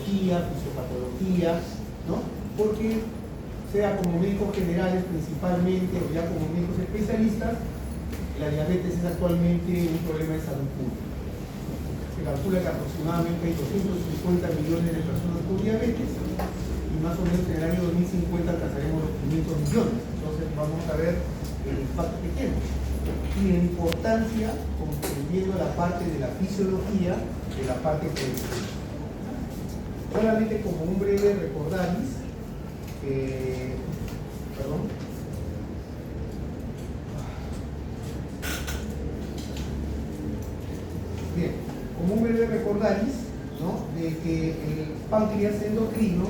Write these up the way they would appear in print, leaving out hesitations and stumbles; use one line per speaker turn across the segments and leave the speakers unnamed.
neurología, fisiopatología, ¿no? Porque sea como médicos generales principalmente o ya como médicos especialistas, la diabetes es actualmente un problema de salud pública. Se calcula que aproximadamente hay 250 millones de personas con diabetes y más o menos en el año 2050 alcanzaremos los 500 millones. Entonces vamos a ver el impacto que tiene y la importancia, comprendiendo la parte de la fisiología de la parte preventiva. Solamente como un breve recordaris, perdón. Bien, como un breve recordaris, ¿no? De que el páncreas endocrino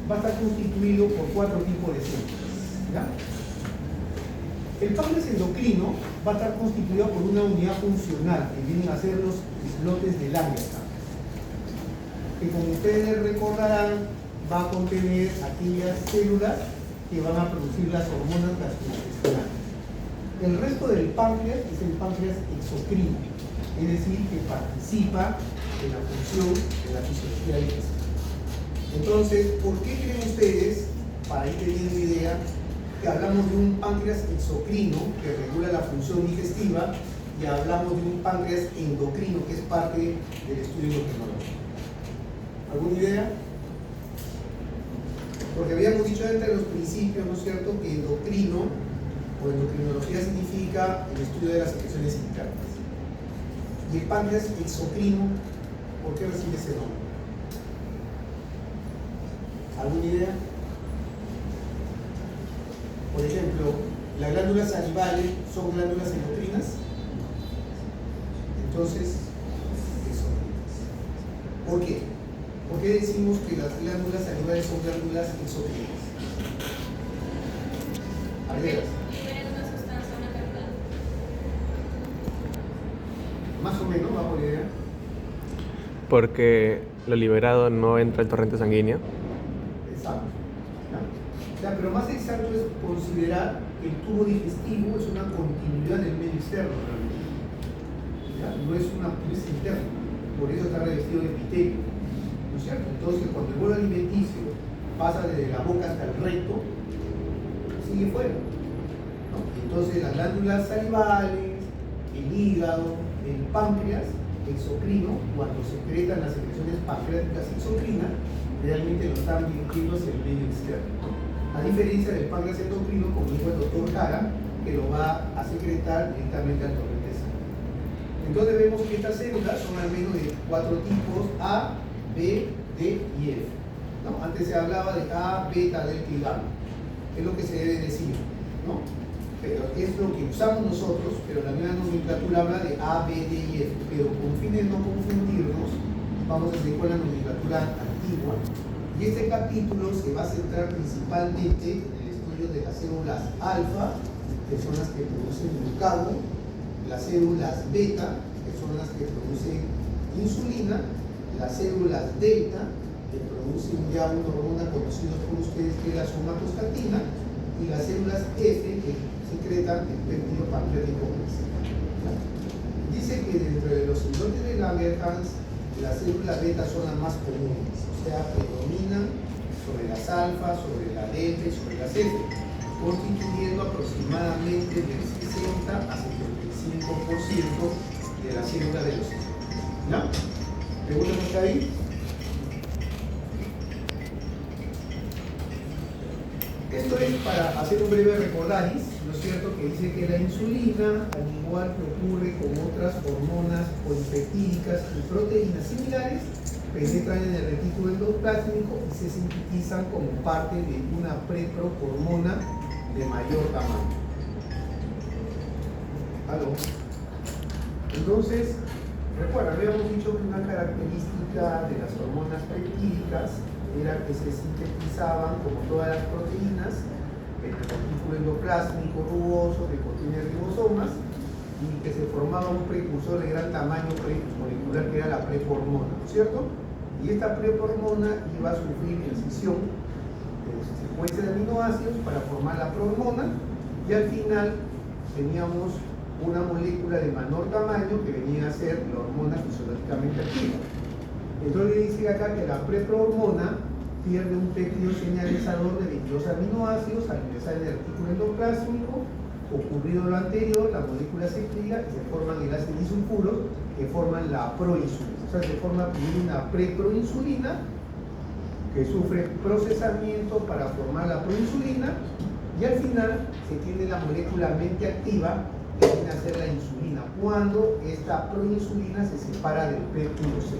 va a estar constituido por 4 tipos de células, ¿ya? El páncreas endocrino va a estar constituido por una unidad funcional que vienen a ser los islotes de Langerhans, que como ustedes recordarán va a contener aquellas células que van a producir las hormonas gastrointestinales. El resto del páncreas es el páncreas exocrino, es decir, que participa en la función de la fisiología digestiva. Entonces, ¿por qué creen ustedes, para ir teniendo idea, que hablamos de un páncreas exocrino que regula la función digestiva y hablamos de un páncreas endocrino que es parte del estudio endocrinológico? ¿Alguna idea? Porque habíamos dicho entre los principios, ¿no es cierto?, que endocrino o endocrinología significa el estudio de las secreciones internas. Y el páncreas exocrino, ¿por qué recibe ese nombre? ¿Alguna idea? Por ejemplo, las glándulas salivales son glándulas endocrinas, entonces, exocrinas. ¿Por qué? ¿Por qué decimos que las glándulas salivales son glándulas exocrinas? Arguedas.
Liberan una sustancia, una cavidad.
Más o menos, ¿va por idea?
Porque lo liberado no entra al torrente sanguíneo.
Exacto. ¿Ya? O sea, pero más exacto es considerar que el tubo digestivo es una continuidad del medio externo, realmente. ¿Ya? No es interno, por eso está revestido de epitelio, ¿no es cierto? Entonces, cuando el bolo alimenticio pasa desde la boca hasta el recto, sigue fuera, ¿no? Entonces, las glándulas salivales, el hígado, el páncreas exocrino, cuando secretan las secreciones pancreáticas exocrinas, realmente lo están dirigiendo hacia el medio externo, ¿no? A diferencia del páncreas endocrino, como dijo el doctor Jara, que lo va a secretar directamente al torrente sanguíneo. Entonces vemos que estas células son al menos de 4 tipos: A, B, D y F, ¿no? Antes se hablaba de A, beta, delta y gamma, es lo que se debe decir, ¿no? Pero es lo que usamos nosotros, pero la nueva nomenclatura habla de A, B, D y F, pero con fines de no confundirnos, vamos a seguir con la nomenclatura antigua. Y este capítulo se va a centrar principalmente en el estudio de las células alfa, que son las que producen glucagón, las células beta, que son las que producen insulina, las células delta, que producen ya una hormona conocida por ustedes que es la somatostatina, y las células F, que secretan el péptido pancreático. Dice que dentro de los islotes de Langerhans, las células beta son las más comunes, o sea, predominan sobre las alfa, sobre la delta y sobre las F, constituyendo aproximadamente del 60 a 75% de las células de los islotes. ¿Ya? ¿Preguntas hasta ahí? Esto es para hacer un breve recordaris, ¿no es cierto?, que dice que la insulina, al igual que ocurre con otras hormonas polipeptídicas y proteínas similares, penetran en el retículo endoplásmico y se sintetizan como parte de una preprohormona de mayor tamaño. ¿Aló? Entonces, recuerda, habíamos dicho que una característica de las hormonas peptídicas era que se sintetizaban como todas las proteínas en el retículo endoplásmico rugoso que contiene ribosomas y que se formaba un precursor de gran tamaño molecular que era la prepormona, ¿no es cierto? Y esta prepormona iba a sufrir escisión de secuencia de aminoácidos para formar la prohormona y al final teníamos una molécula de menor tamaño que venía a ser la hormona fisiológicamente activa. Entonces le dice acá que la preprohormona pierde un péptido señalizador de 22 aminoácidos al ingresar en el artículo endoplásmico. Ocurrido lo anterior, la molécula se pliega y se forman enlaces disulfuros que forman la proinsulina. O sea, se forma primero una preproinsulina que sufre procesamiento para formar la proinsulina y al final se tiene la molécula mente activa que viene a ser la insulina cuando esta proinsulina se separa del péptido C.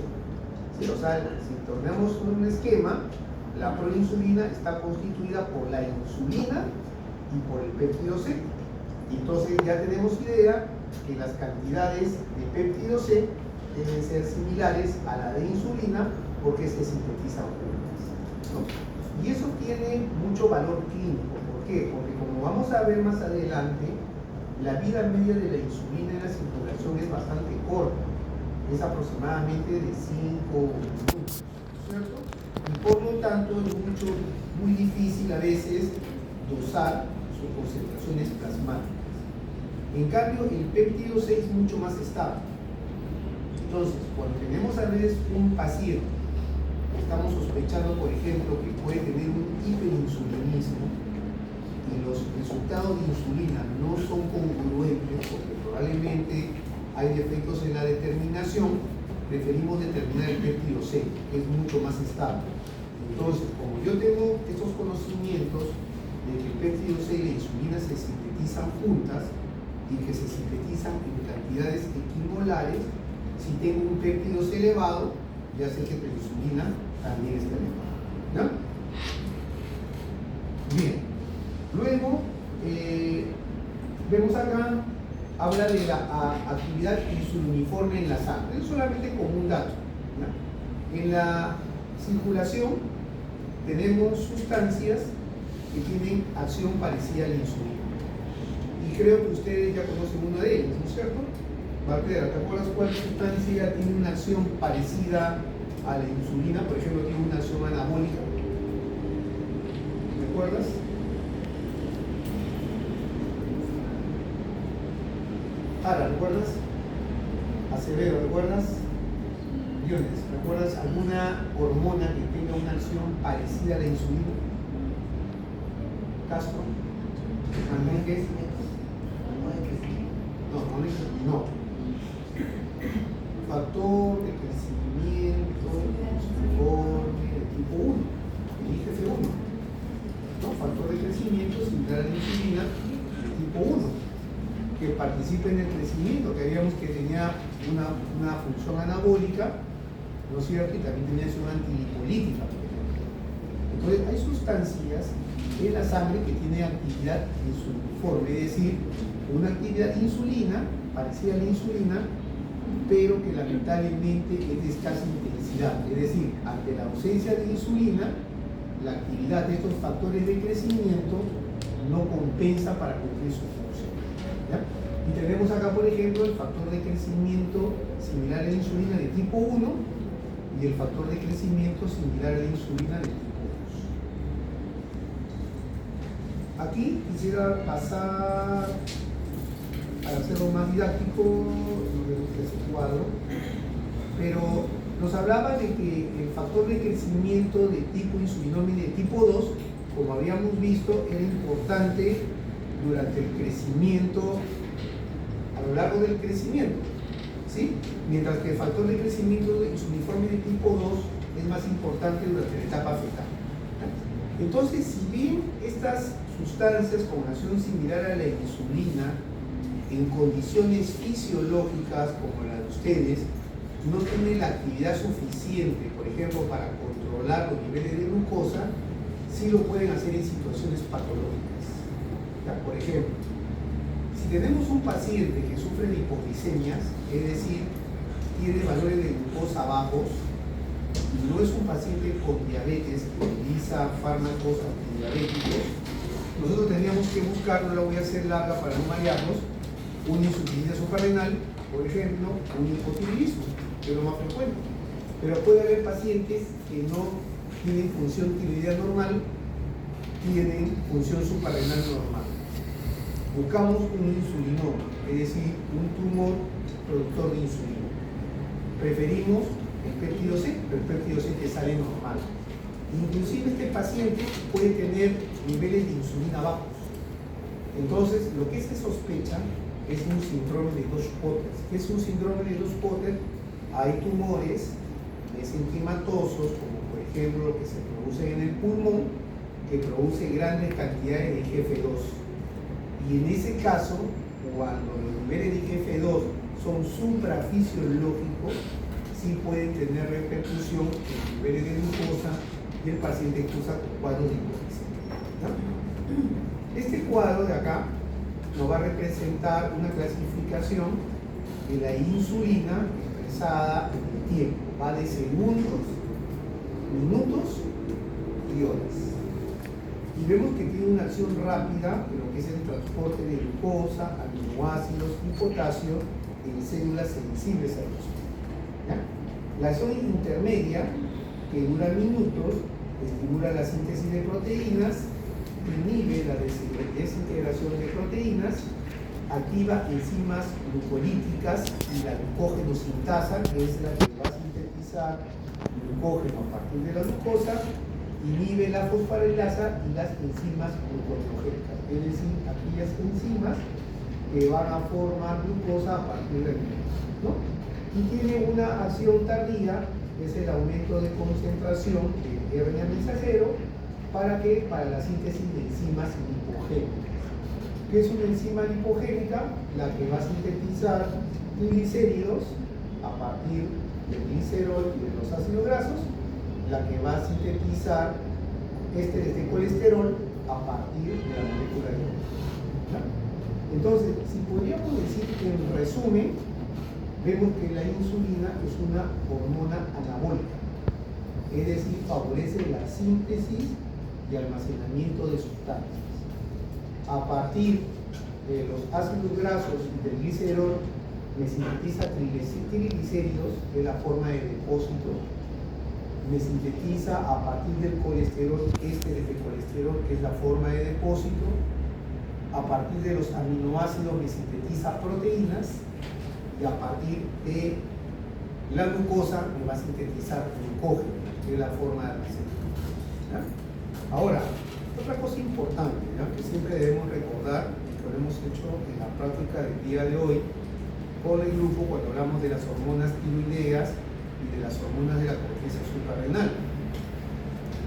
¿Sí? O sea, si tornamos un esquema, la proinsulina está constituida por la insulina y por el péptido C. Entonces ya tenemos idea que las cantidades de péptido C deben ser similares a la de insulina porque se sintetizan juntas, ¿no? Y eso tiene mucho valor clínico. ¿Por qué? Porque como vamos a ver más adelante, la vida media de la insulina en la circulación es bastante corta, es aproximadamente de 5 minutos, ¿cierto? Y por lo tanto es muy difícil a veces dosar sus concentraciones plasmáticas. En cambio, el péptido C es mucho más estable. Entonces, cuando tenemos a veces un paciente, estamos sospechando, por ejemplo, que puede tener un hiperinsulinismo y los resultados de insulina no son congruentes porque probablemente hay defectos en la determinación, preferimos determinar el péptido C, que es mucho más estable. Entonces, como yo tengo estos conocimientos de que el péptido C y la insulina se sintetizan juntas, y que se sintetizan en cantidades equimolares, si tengo un péptido C elevado, ya sé que la insulina también está elevada, ¿no? Bien, luego vemos acá, habla de la actividad insuliniforme en la sangre, es solamente como un dato, ¿no? En la circulación tenemos sustancias que tienen acción parecida a la insulina. Y creo que ustedes ya conocen una de ellas, ¿no es cierto? Bartera, ¿te acuerdas cuál sustancia tiene una acción parecida a la insulina? Por ejemplo, tiene una acción anabólica. ¿Te acuerdas? Ara, ¿recuerdas? Acevedo, ¿recuerdas? Diones, ¿recuerdas alguna hormona que tenga una acción parecida a la insulina? Castro, Manriquez. No. Factor de crecimiento uniforme de tipo 1, el IGF-1. ¿No? Factor de crecimiento similar a la insulina de tipo 1, que participa en el crecimiento, que habíamos que tenía una función anabólica, ¿no es cierto? Y también tenía acción antilipolítica, por ejemplo. Entonces, hay sustancias en la sangre que tienen actividad insuliniforme, es decir, una actividad de insulina, parecida a la insulina, pero que lamentablemente es de escasa intensidad. Es decir, ante la ausencia de insulina, la actividad de estos factores de crecimiento no compensa para cumplir su función, ¿ya? Y tenemos acá, por ejemplo, el factor de crecimiento similar a la insulina de tipo 1 y el factor de crecimiento similar a la insulina de tipo 2. Aquí quisiera pasar para hacerlo más didáctico, no me gusta ese cuadro, pero nos hablaba de que el factor de crecimiento de tipo insulinómino de tipo 2, como habíamos visto, era importante durante el crecimiento, a lo largo del crecimiento, ¿sí? Mientras que el factor de crecimiento de insuliniforme de tipo 2 es más importante durante la etapa fetal. Entonces, si bien estas sustancias con acción similar a la insulina en condiciones fisiológicas como la de ustedes no tienen la actividad suficiente, por ejemplo, para controlar los niveles de glucosa, sí lo pueden hacer en situaciones patológicas. Ya, por ejemplo, si tenemos un paciente que sufre de hipoglicemias, es decir, tiene valores de glucosa bajos, y no es un paciente con diabetes que utiliza fármacos antidiabéticos, nosotros tendríamos que buscar, no la voy a hacer larga para no marearnos, una insuficiencia suprarrenal, por ejemplo, un hipotiroidismo, que es lo más frecuente. Pero puede haber pacientes que no tienen función tiroidea normal, tienen función suprarrenal normal. buscamos un insulinoma, es decir, un tumor productor de insulina. Preferimos el péptido C, pero el péptido C te sale normal. Inclusive este paciente puede tener niveles de insulina bajos. Entonces, lo que se sospecha es un síndrome de Deutsch-Potter. ¿Qué es un síndrome de Deutsch-Potter? Hay tumores mesenquimatosos, como por ejemplo los que se producen en el pulmón, que producen grandes cantidades de IGF-2. Y en ese caso, cuando los niveles de IGF-2 son suprafisiológicos, sí pueden tener repercusión en los niveles de glucosa y el paciente cursa con cuadros de hipoglicemia, ¿no? Este cuadro de acá nos va a representar una clasificación de la insulina expresada en el tiempo. Va de segundos, minutos y horas. Y vemos que tiene una acción rápida en lo que es el transporte de glucosa, aminoácidos y potasio en células sensibles a los. La acción intermedia, que dura minutos, estimula la síntesis de proteínas, inhibe la desintegración de proteínas, activa enzimas glucolíticas y la glucógeno-sintasa, que es la que va a sintetizar glucógeno a partir de la glucosa, inhibe la fosforilasa y las enzimas gluconeogénicas, es decir, aquellas enzimas que van a formar glucosa a partir del glucosa, ¿no? Y tiene una acción tardía, que es el aumento de concentración de RNA mensajero, ¿para qué? Para la síntesis de enzimas lipogénicas. ¿Qué es una enzima lipogénica? La que va a sintetizar triglicéridos a partir del glicerol y de los ácidos grasos, la que va a sintetizar ésteres de colesterol a partir de la molécula de glucosa. Entonces, si podríamos decir que en resumen, vemos que la insulina es una hormona anabólica, es decir, favorece la síntesis y almacenamiento de sustancias. A partir de los ácidos grasos y del glicerol, me sintetiza triglicéridos, que es la forma de depósito. Me sintetiza a partir del colesterol, ésteres de colesterol, que es la forma de depósito. A partir de los aminoácidos me sintetiza proteínas. Y a partir de la glucosa me va a sintetizar glucógeno, que es la forma de almacenamiento. Ahora, otra cosa importante, ¿no?, que siempre debemos recordar, que lo hemos hecho en la práctica del día de hoy con el grupo cuando hablamos de las hormonas tiroideas y de las hormonas de la corteza suprarrenal.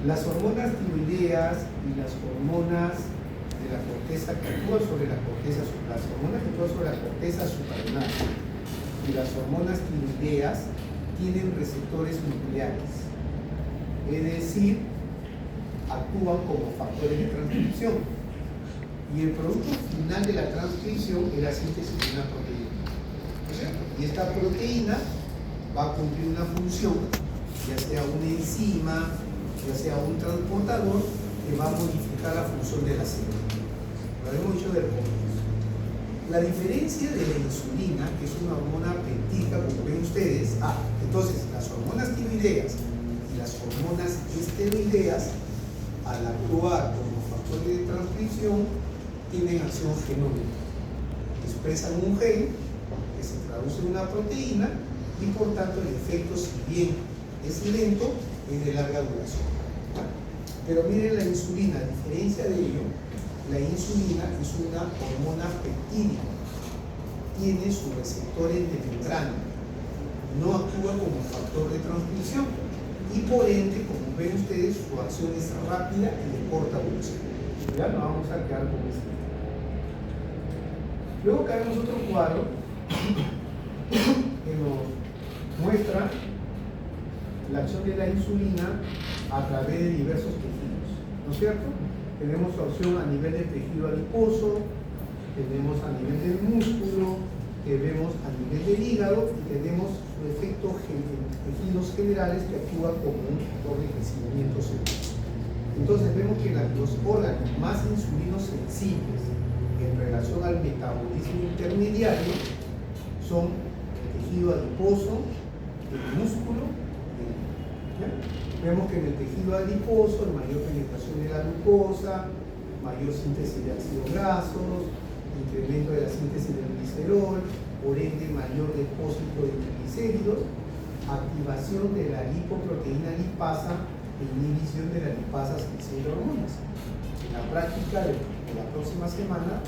Las hormonas tiroideas y las hormonas de la corteza que actúan sobre la corteza, las hormonas que actúan sobre la corteza suprarrenal y las hormonas tiroideas tienen receptores nucleares, es decir, actúan como factores de transcripción, y el producto final de la transcripción es la síntesis de una proteína, ¿no es cierto? Y esta proteína va a cumplir una función, ya sea una enzima, ya sea un transportador, que va a modificar la función de la célula. Lo hemos dicho del comienzo. La diferencia de la insulina, que es una hormona peptídica, como ven ustedes, entonces las hormonas tiroideas y las hormonas esteroideas, al actuar como factores de transcripción, tienen acción genómica. Expresan un gen que se traduce en una proteína y por tanto el efecto, si bien es lento, es de larga duración. Pero miren la insulina, a diferencia de ello, la insulina es una hormona peptídica, tiene sus receptores de membrana, no actúa como factor de transcripción y por ende, como ven ustedes, su acción es rápida y de corta duración. Ya nos vamos a quedar con esto. Luego caemos otro cuadro que nos muestra la acción de la insulina a través de diversos tejidos, ¿no es cierto? Tenemos su acción a nivel del tejido adiposo, tenemos a nivel del músculo, tenemos a nivel del hígado y tenemos su efecto en tejidos generales que actúan como un factor de crecimiento celular. Entonces vemos que los órganos más insulinosensibles en relación al metabolismo intermediario son el tejido adiposo, el músculo y el hígado. Vemos que en el tejido adiposo hay mayor penetración de la glucosa, mayor síntesis de ácidos grasos, incremento de la síntesis del glicerol, por ende mayor depósito de triglicéridos, activación de la lipoproteína lipasa e inhibición de la lipasa sin hormonas. En la práctica de la próxima semana,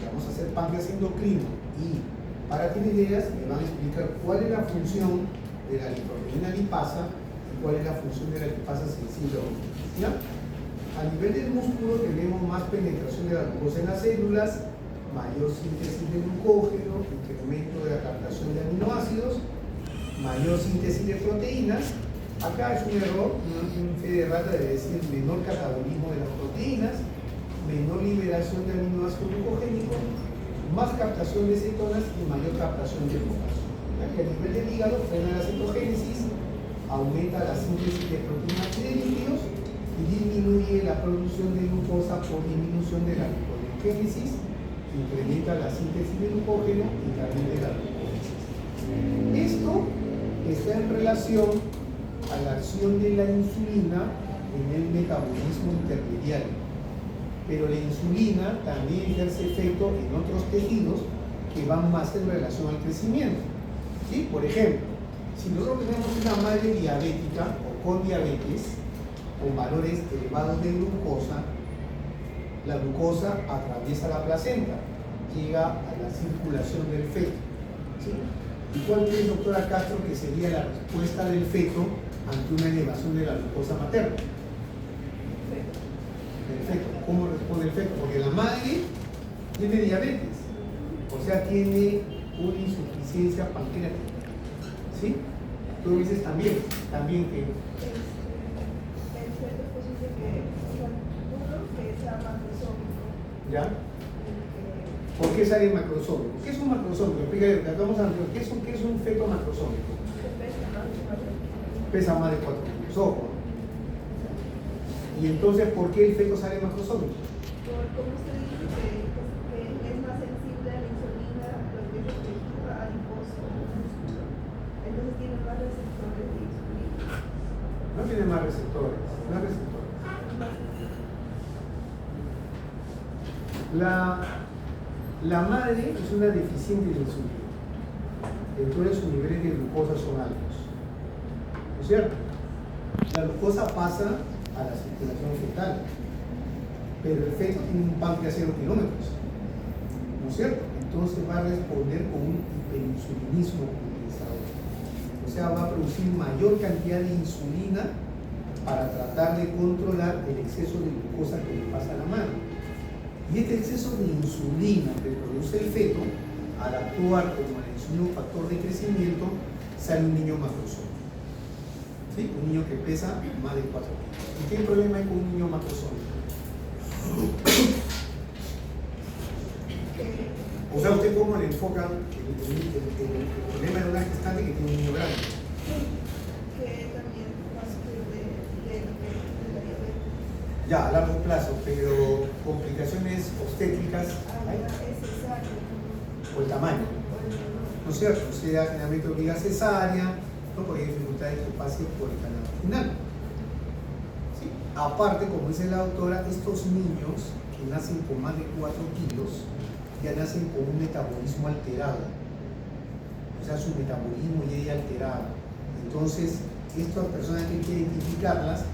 vamos a hacer páncreas endocrino y paratiroideas, me van a explicar cuál es la función de la lipoproteína lipasa y cuál es la función de la lipasa sensible. ¿Ya? A nivel del músculo tenemos más penetración de la glucosa en las células, mayor síntesis de glucógeno, incremento de la captación de aminoácidos, mayor síntesis de proteínas. Acá es un error, un fe de rata debe decir menor catabolismo de las proteínas, menor liberación de aminoácidos glucogénicos, más captación de cetonas y mayor captación de glucosa. A nivel del hígado frena la cetogénesis, aumenta la síntesis de proteínas y de lípidos y disminuye la producción de glucosa por disminución de la gluconeogénesis, incrementa la síntesis de glucógeno y también de la glucólisis. Esto está en relación a la acción de la insulina en el metabolismo intermediario. Pero la insulina también ejerce efecto en otros tejidos que van más en relación al crecimiento. ¿Sí? Por ejemplo, si nosotros tenemos una madre diabética o con diabetes, con valores elevados de glucosa, la glucosa atraviesa la placenta, llega a la circulación del feto. ¿Sí? ¿Y cuál cree, doctora Castro, que sería la respuesta del feto ante una elevación de la glucosa materna? Perfecto. ¿Cómo responde el feto? Porque la madre tiene diabetes, o sea, tiene una insuficiencia pancreática. ¿Sí? Tú me dices también que...
El feto es posible que sea macrosómico.
¿Ya? ¿Por qué sale macrosómico? ¿Qué es un macrosómico? Explícale, ¿qué es un feto macrosómico? Pesa más de 4 kilos. Ojo. Y entonces, ¿por qué el feto sale macrosómico?
Como usted dice que es más sensible a la insulina, lo que es el tejido adiposo, músculo. Entonces tiene más receptores de insulina.
No tiene más receptores, más receptores. La madre es una deficiente de insulina. Entonces sus niveles de glucosa son altos. ¿No es cierto? La glucosa pasa a la circulación fetal, pero el feto tiene un páncreas a 0 kilómetros, ¿no es cierto? Entonces va a responder con un hiperinsulinismo compensador, o sea, va a producir mayor cantidad de insulina para tratar de controlar el exceso de glucosa que le pasa a la madre. Y este exceso de insulina que produce el feto, al actuar como el insulino factor de crecimiento, sale un niño macrosómico. ¿Sí? Un niño que pesa más de 4 kilos. ¿Y qué problema hay con un niño macrosómico? O sea, ¿usted cómo le enfoca el problema de una gestante que tiene un niño grande?
Que también va a sufrir de la diabetes.
Ya, a largo plazo, pero complicaciones obstétricas ¿hay?
Es cesárea.
O el tamaño, ¿no es cierto? O sea, generalmente obliga a cesárea, ¿no? Porque hay dificultades que pase por el canal vaginal. ¿Sí? Aparte, como dice la doctora, estos niños que nacen con más de 4 kilos ya nacen con un metabolismo alterado. O sea, su metabolismo ya es alterado. Entonces, estas personas hay que identificarlas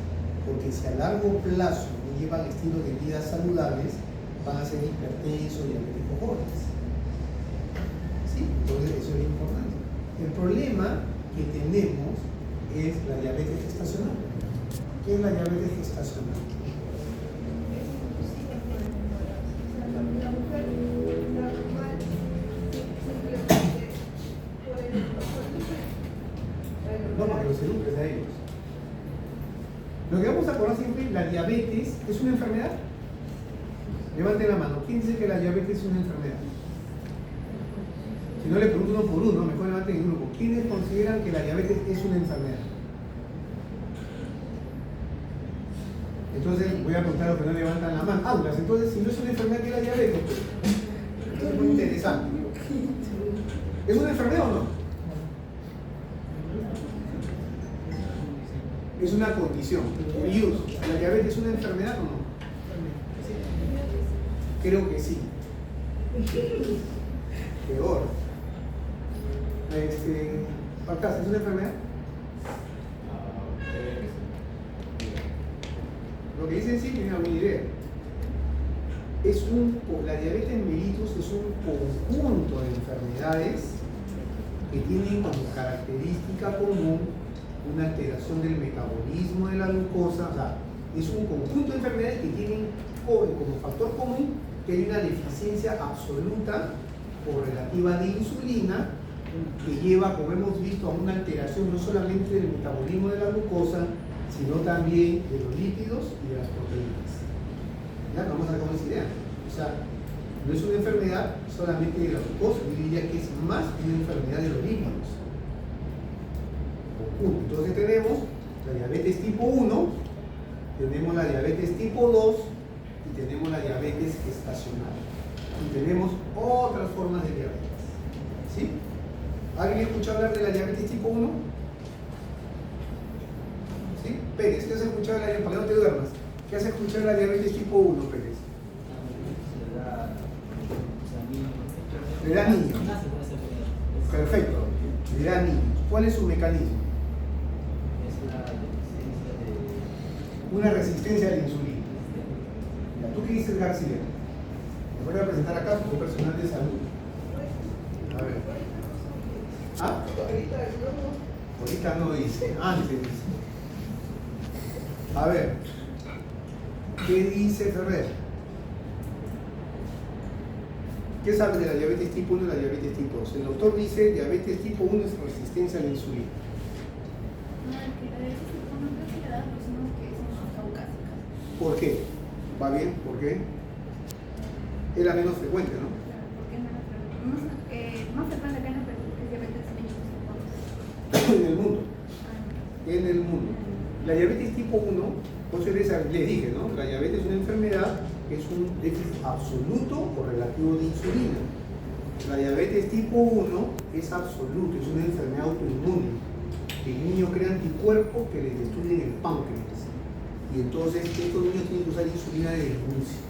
porque si a largo plazo no llevan estilos de vida saludables, van a ser hipertensos, diabéticos jóvenes. ¿Sí? Entonces, eso es importante. El problema que tenemos es la diabetes gestacional. ¿Qué es la diabetes gestacional?
Es imposible por el embarazo. O sea, la mujer está normal simplemente por el
No, porque los eduques a ellos. Lo que vamos a acordar siempre, la diabetes es una enfermedad. Levanten la mano. ¿Quién dice que la diabetes es una enfermedad? Si no le pregunto uno por uno, mejor levanten el grupo. ¿Quiénes consideran que la diabetes es una enfermedad? Entonces voy a preguntar a los que no levantan la mano. Aulas, entonces si no es una enfermedad, ¿qué es la diabetes? Esto es muy interesante. ¿Es una enfermedad o no? Es una condición. ¿La diabetes es una enfermedad o no? Creo que sí. Peor. Baltasar, ¿es una enfermedad? Lo que dicen sí tiene una idea. La diabetes mellitus es un conjunto de enfermedades que tienen como característica común una alteración del metabolismo de la glucosa. O sea, es un conjunto de enfermedades que tienen como factor común que hay una deficiencia absoluta o relativa de insulina que lleva, como hemos visto, a una alteración no solamente del metabolismo de la glucosa, sino también de los lípidos y de las proteínas. ¿Ya? Vamos a ver cómo es idea. O sea, no es una enfermedad solamente de la glucosa, yo diría que es más una enfermedad de los lípidos. Entonces tenemos la diabetes tipo 1, tenemos la diabetes tipo 2 y tenemos la diabetes gestacional. Y tenemos otras formas de diabetes. ¿Sí? ¿Alguien escuchó hablar de la diabetes tipo 1? ¿Sí? Pérez, ¿qué has escuchado de la diabetes? Para que no te duermas. ¿Qué has escuchado de la diabetes tipo 1, Pérez? Le da niño. Perfecto. Le da niño. ¿Cuál es su mecanismo? Una resistencia a la insulina. ¿Tú qué dices, García? Me voy a presentar acá como personal de salud. A ver. ¿Ah? Ahorita no dice, antes dice. A ver. ¿Qué dice Ferrer? ¿Qué sabe de la diabetes tipo 1 y la diabetes tipo 2? El doctor dice diabetes tipo 1 es resistencia a la insulina.
No, el que la diabetes tipo 1 creo que le da a personas que son caucásicas.
¿Por qué? ¿Va bien? ¿Por qué? Es la menos frecuente, ¿no?
Claro, porque es menos frecuente. Más frecuente acá en el Perú, que es diabetes mellitus tipo 2.
En el mundo. En el mundo. La diabetes tipo 1, entonces les dije, ¿no? La diabetes es una enfermedad que es un déficit absoluto o relativo de insulina. La diabetes tipo 1 es absoluto, es una enfermedad autoinmune. El niño crea anticuerpos que le destruyen el páncreas. Y entonces estos niños tienen que usar insulina de inicio.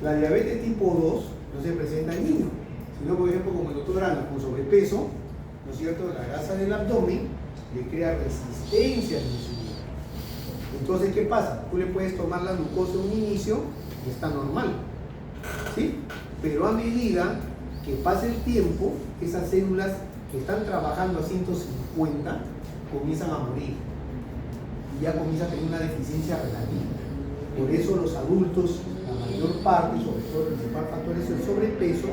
La diabetes tipo 2 no se presenta en niños, sino por ejemplo como el doctor Arana con sobrepeso, ¿no es cierto? La grasa del abdomen le crea resistencia a la insulina. Entonces, ¿qué pasa? Tú le puedes tomar la glucosa en un inicio y está normal, ¿sí? Pero a medida que pasa el tiempo, esas células que están trabajando a 150 comienzan a morir y ya comienza a tener una deficiencia relativa. Por eso los adultos, la mayor parte, sobre todo el principal factor es el sobrepeso,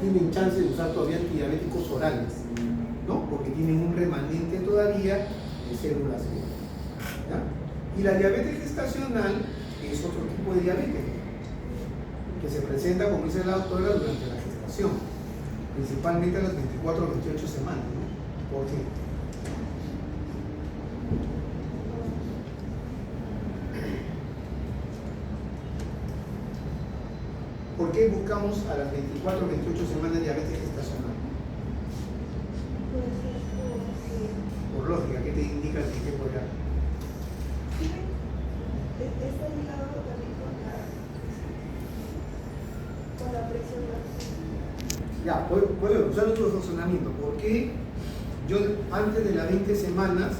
tienen chance de usar todavía antidiabéticos orales, ¿no? Porque tienen un remanente todavía de células B. ¿Ya? Y la diabetes gestacional es otro tipo de diabetes que se presenta, como dice la doctora, durante la gestación, principalmente a las 24 o 28 semanas, ¿no? ¿Por qué? ¿Por qué buscamos a las 24 o 28 semanas diabetes gestacional? Por lógica, ¿qué te indica el tiempo ya?
Está ligado también con la presión arterial.
Ya, puedo usar otro razonamiento. ¿Por qué yo antes de las 20 semanas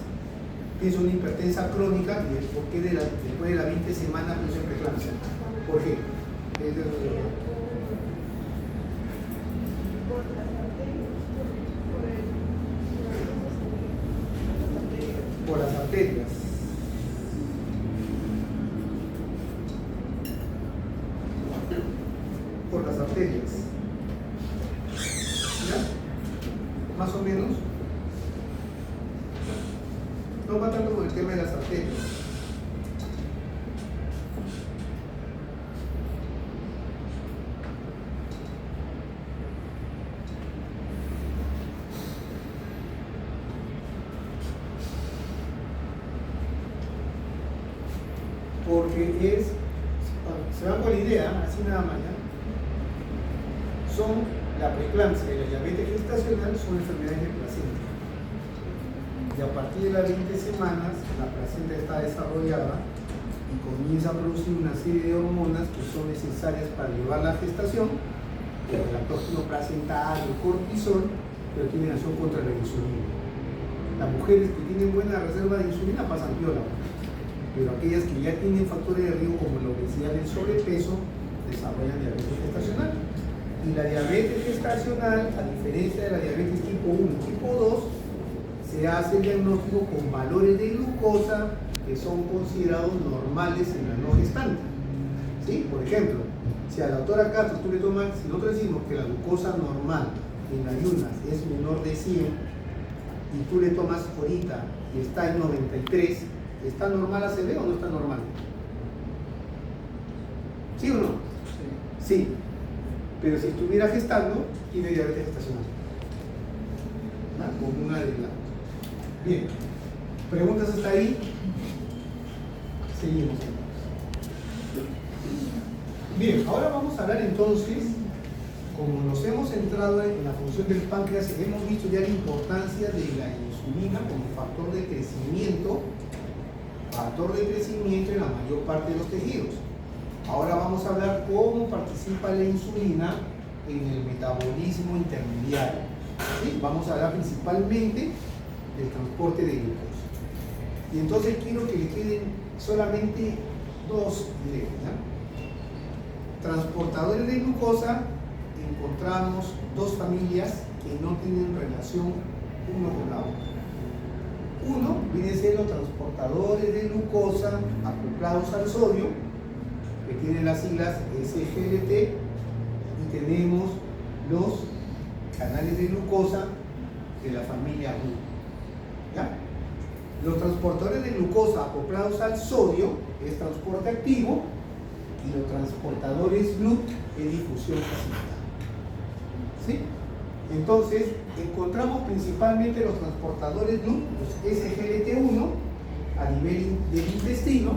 pienso una hipertensa crónica y por qué después de las 20 semanas pienso en preeclampsia? ¿Por qué? Por las arterias. Por las arterias. ¿Ya? Más o menos. No va tanto con el tema de las arterias. Porque es, se van con la idea, así nada más, ¿ya? Son la preeclampsia y la diabetes gestacional son enfermedades de placenta. Y a partir de las 20 semanas, la placenta está desarrollada y comienza a producir una serie de hormonas que son necesarias para llevar la gestación, el lactógeno placental, el cortisol, pero tienen acción contra la insulina. Las mujeres que tienen buena reserva de insulina pasan piola, pero aquellas que ya tienen factores de riesgo como la obesidad y el sobrepeso desarrollan diabetes gestacional. Y la diabetes gestacional, a diferencia de la diabetes tipo 1 y tipo 2, se hace el diagnóstico con valores de glucosa que son considerados normales en la no gestante. ¿Sí? Por ejemplo, si a la doctora Castro tú le tomas, si nosotros decimos que la glucosa normal en ayunas es menor de 100 y tú le tomas ahorita y está en 93, ¿está normal ACV o no está normal? ¿Sí o no? Sí. Pero si estuviera gestando, tiene diabetes gestacional. ¿No? Con una de las. Bien. ¿Preguntas hasta ahí? Seguimos. Bien, ahora vamos a hablar entonces, como nos hemos centrado en la función del páncreas, hemos visto ya la importancia de la insulina como factor de crecimiento en la mayor parte de los tejidos. Ahora vamos a hablar cómo participa la insulina en el metabolismo intermediario. ¿Sí? Vamos a hablar principalmente del transporte de glucosa. Y entonces quiero que le queden solamente dos ideas. Transportadores de glucosa, encontramos dos familias que no tienen relación uno con la otra. Uno viene siendo transportadores de glucosa acoplados al sodio, que tienen las siglas SGLT, y tenemos los canales de glucosa de la familia U. ¿Ya? Los transportadores de glucosa acoplados al sodio es transporte activo, y los transportadores GLUT es difusión facilitada. ¿Sí? Entonces, encontramos principalmente los transportadores GLUT, los SGLT1, a nivel del intestino,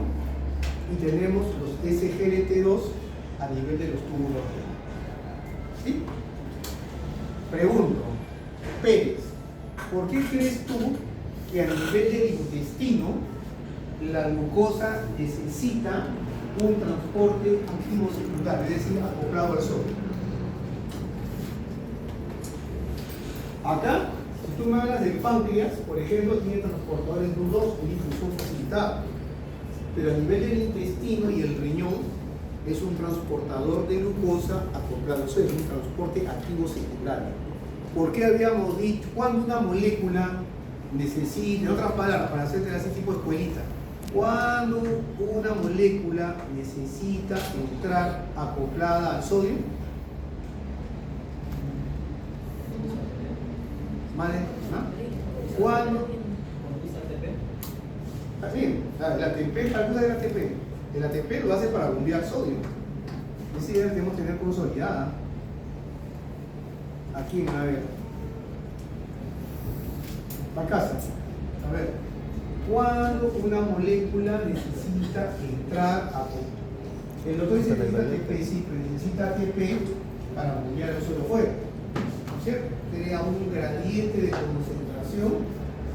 y tenemos los SGLT2 a nivel de los túbulos renales. ¿Sí? Pregunto, Pérez, ¿por qué crees tú que a nivel del intestino la glucosa necesita un transporte activo secundario, es decir, acoplado al sodio? Acá, si tú me hablas del páncreas, por ejemplo, tiene transportadores GLUT2 y difusión facilitada, pero a nivel del intestino y el riñón es un transportador de glucosa acoplado al sodio, es un transporte activo secundario. ¿Por qué habíamos dicho cuando una molécula necesita, en otras palabras, para hacerte así tipo escuelita, cuando una molécula necesita entrar acoplada al sodio? ¿Vale? ¿No? ¿Cuándo? Está bien, la ATP, calcula del ATP. El ATP lo hace para bombear sodio. Esa idea debemos tener consolidada. Aquí, a ver. La casa. A ver. Cuando una molécula necesita entrar a... El otro dice que necesita ATP, sí, pero necesita ATP para bombear el suelo fuera. ¿No es cierto? Crea un gradiente de concentración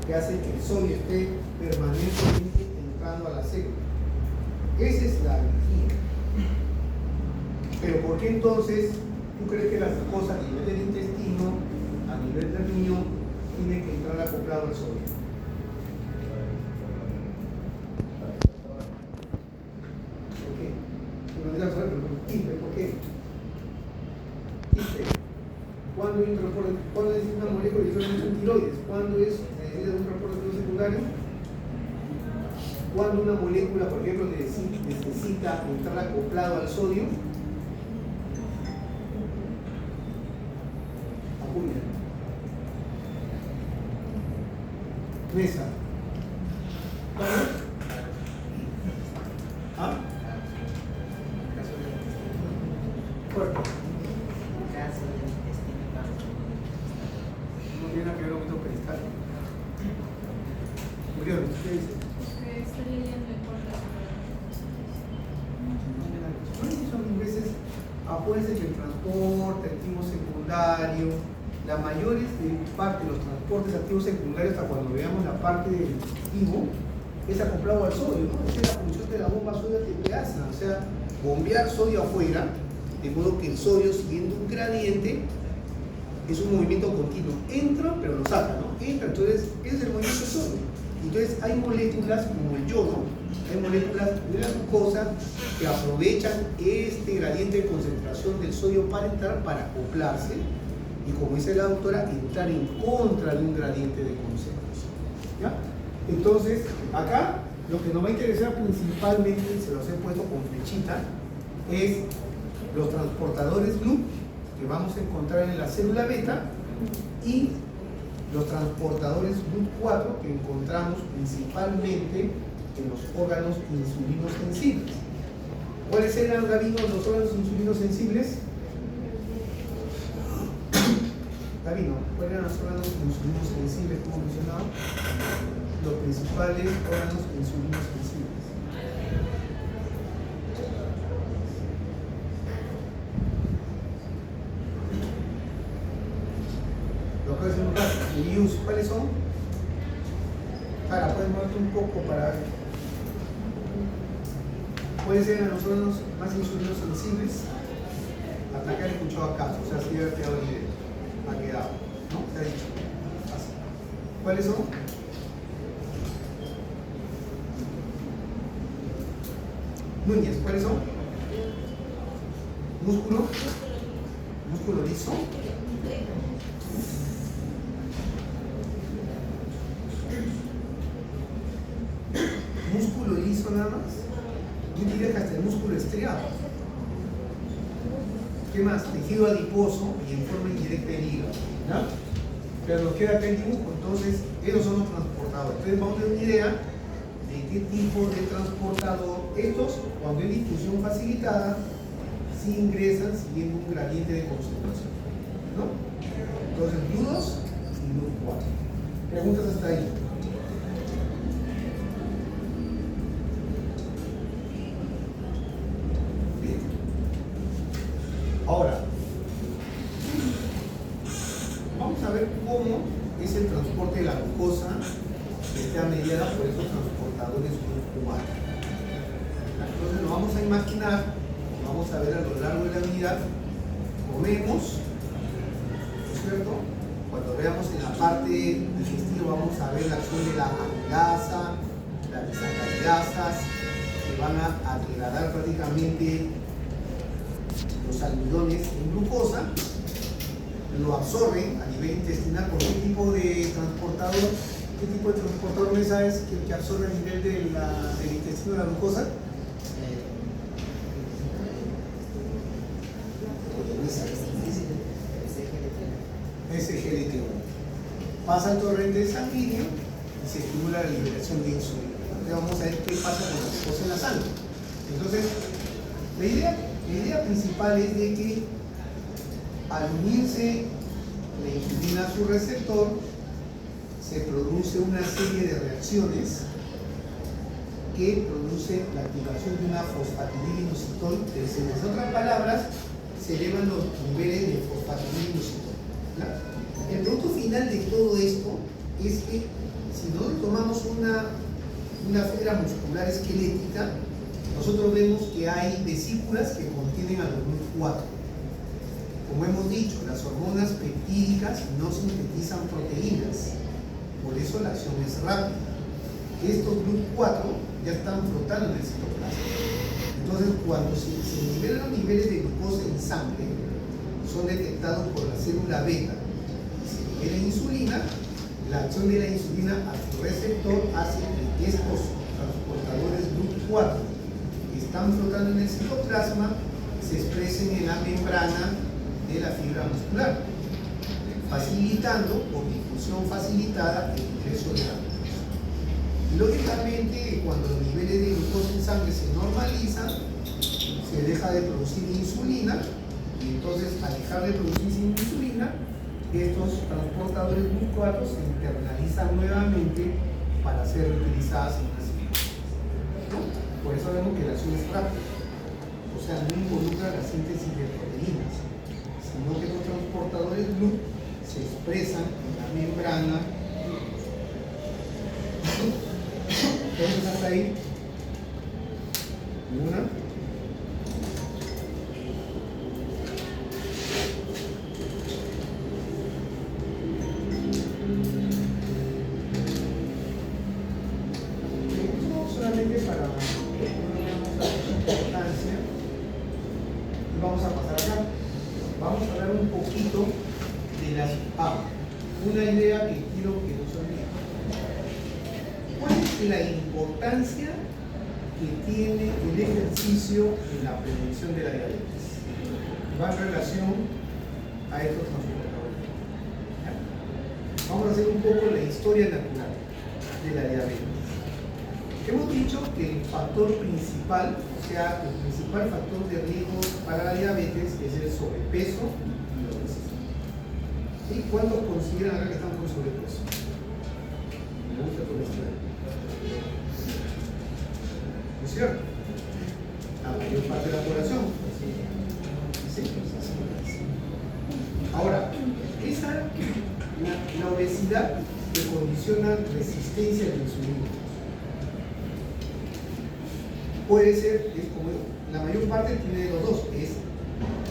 que hace que el sodio esté permanentemente entrando a la célula. Esa es la energía. Pero ¿por qué entonces tú crees que la glucosa a nivel del intestino, a nivel del riñón, tiene que entrar acoplado al sodio? ¿Por qué? ¿Por qué? ¿Cuándo hay un transporte? ¿Cuándo es una molécula y solamente un tiroides? ¿Cuándo es necesita un transporte secundario? Cuando una molécula, por ejemplo, necesita entrar acoplado al sodio, apunta. Mesa. ¿Cuándo? ¿Ah? Fuerte. No tiene nada que ver con un peristalio. Murió, ¿qué dice?
Estoy leyendo el
Son veces, acuérdense que el transporte activo secundario, la mayor parte de los transportes activos secundarios, hasta cuando veamos la parte del digestivo, es acoplado al sodio, ¿no? Esa es la función de la bomba sodio-tepeasa, o sea, bombear sodio afuera, de modo que el sodio, siguiendo un gradiente, es un movimiento continuo. Entra, pero lo saca, ¿no? Entra, entonces, ese es el movimiento del sodio. Entonces, hay moléculas como el yodo, hay moléculas de la glucosa que aprovechan este gradiente de concentración del sodio para entrar, para acoplarse, y como dice la doctora, entrar en contra de un gradiente de concentración. ¿Ya? Entonces, acá lo que nos va a interesar principalmente, se los he puesto con flechita, es los transportadores GLUT que vamos a encontrar en la célula beta y los transportadores GLUT4 que encontramos principalmente en los órganos insulinos sensibles. ¿Cuáles eran, Gabino, los órganos insulinos sensibles? Gabino, ¿cuáles eran los órganos insulinos sensibles como mencionaba? Los principales órganos insulinos sensibles. Lo que hacen los ¿cuáles son? Ahora, pueden moverte un poco para ver. ¿Cuáles eran los órganos más insulinos sensibles? Hasta acá he escuchado acá, o sea, sí ha quedado idea. Ha quedado, ¿no? Se ha dicho. Así. ¿Cuáles son? Núñez, ¿cuáles son? Músculo. Músculo liso. Músculo liso nada más. Yo diría que hasta el músculo estriado. ¿Qué más? Tejido adiposo y en forma indirecta el hígado, ¿ya? Pero nos queda acá el dibujo, entonces esos son los transportadores. Entonces vamos a tener una idea de qué tipo de transportador. Estos, cuando hay difusión facilitada, sí ingresan siguiendo un gradiente de concentración, ¿no? Entonces, GLUT2 y GLUT4. Preguntas hasta ahí. Ahora, vamos a ver cómo es el transporte de la glucosa que está mediada por esos transportadores GLUT4. Entonces nos vamos a imaginar, vamos a ver a lo largo de la unidad, comemos, ¿no es cierto? Cuando veamos en la parte digestiva vamos a ver la acción de la amilasa, las bisacaridasas, que van a degradar prácticamente los almidones en glucosa, lo absorben a nivel intestinal. ¿Por qué tipo de transportador? ¿Qué tipo de transportador me sabes que absorbe a nivel del intestino la glucosa? SGLT1. Pasa el torrente sanguíneo y se estimula la liberación de insulina. Entonces vamos a ver qué pasa con la glucosa en la sangre. Entonces, la idea principal es de que al unirse la insulina a su receptor, se produce una serie de reacciones que producen la activación de una fosfatidilinositol. En otras palabras, se elevan los niveles de fosfatidilinositol. El producto final de todo esto es que si nosotros tomamos una fibra muscular esquelética, nosotros vemos que hay vesículas que contienen al GLUT4. Como hemos dicho, las hormonas peptídicas no sintetizan proteínas, por eso la acción es rápida. Estos GLUT4 ya están flotando en el citoplasma. Entonces, cuando se nivelan los niveles de glucosa en sangre, son detectados por la célula beta y se libera insulina. La acción de la insulina a su receptor hace que estos transportadores GLUT4 que están flotando en el citoplasma se expresen en la membrana de la fibra muscular, facilitando, por difusión facilitada, el ingreso de la glucosa. Y lógicamente, cuando los niveles de glucosa en sangre se normalizan, se deja de producir insulina, y entonces al dejar de producir insulina, estos transportadores GLUT4 se internalizan nuevamente para ser utilizadas en la síntesis, ¿no? Por eso vemos que la acción es rápida, o sea, no involucra la síntesis de proteínas, sino que los transportadores GLUT se expresan en la membrana. Entonces ahí? ¿Ninguna? Solamente para que no veamos la importancia, y vamos a pasar acá. Vamos a hablar un poquito de las una idea que quiero que nos olviden. ¿Cuál es la importancia que tiene el ejercicio en la prevención de la diabetes? Va en relación a estos transportadores. Vamos a hacer un poco la historia natural de la diabetes. Hemos dicho que el factor principal, o sea, el principal factor de riesgo para la diabetes es el sobrepeso y la obesidad. ¿Y cuántos consideran acá que están con sobrepeso? Me gusta tu honestidad. ¿No es cierto? La mayor parte de la población. Sí, así. Ahora, la obesidad que condiciona resistencia a la insulina. Puede ser, es como la mayor parte tiene los dos, es